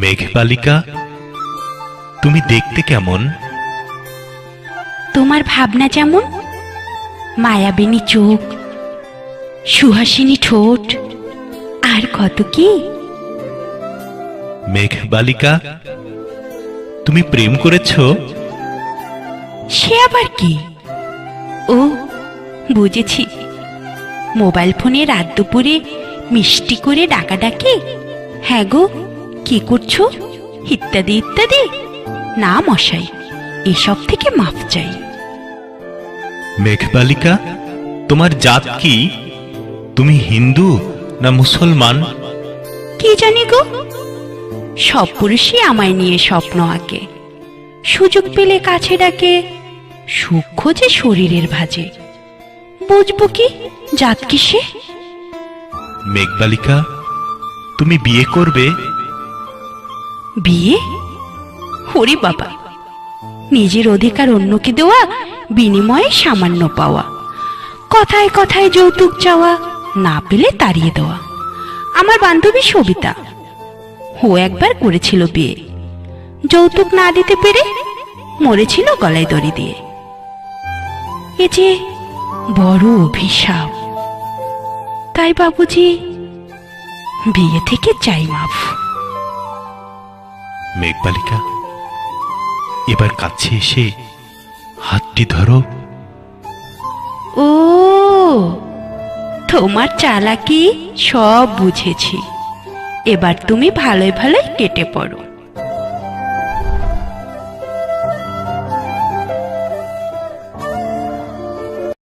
মেঘবালিকা, তুমি দেখতে কেমন? তোমার ভাবনা যেমন, মায়াবিনী চোখ, সুহাসিনী ঠোঁট, আর কত কি। মেঘবালিকা, তুমি প্রেম করেছ? সে আবার কি? ও, বুঝেছি, মোবাইল ফোনে রাত দুপুরে মিষ্টি করে ডাকাডাকি, হ্যাঁ গো কি করছো ইত্যাদি ইত্যাদি। না মশাই, এসব থেকে মাফ চাই। মেঘবালিকা, তোমার জাত কি? তুমি হিন্দু না মুসলমান? কি জানি গো, সব পুরুষই আমায় নিয়ে স্বপ্ন আঁকে, সুযোগ পেলে কাছে ডাকে, সুখ খোঁজে শরীরের ভাজে। বুঝবো কি জাত কিসে? মেঘবালিকা, তুমি বিয়ে করবে? বিয়ে? হরি বাবা, নিজের অধিকার অন্যকে দেওয়া, বিনিময়ে সামান্য পাওয়া, কথায় কথায় যৌতুক চাওয়া, না পেলে তাড়িয়ে দেওয়া। আমার বান্ধবী সবিতা, ও একবার করেছিল বিয়ে, যৌতুক না দিতে পেরে মরেছিল গলায় দড়ি দিয়ে। এ যে বড় অভিশাপ। তাই বাবুজি, বিয়ে থেকে চাই মাফ। মেঘবালিকা, এবার কাছে এসে হাতটি ধরো। ও, তোমার চালাকি সব বুঝেছি। এবার তুমি ভালোই ভালোই কেটে পড়ো।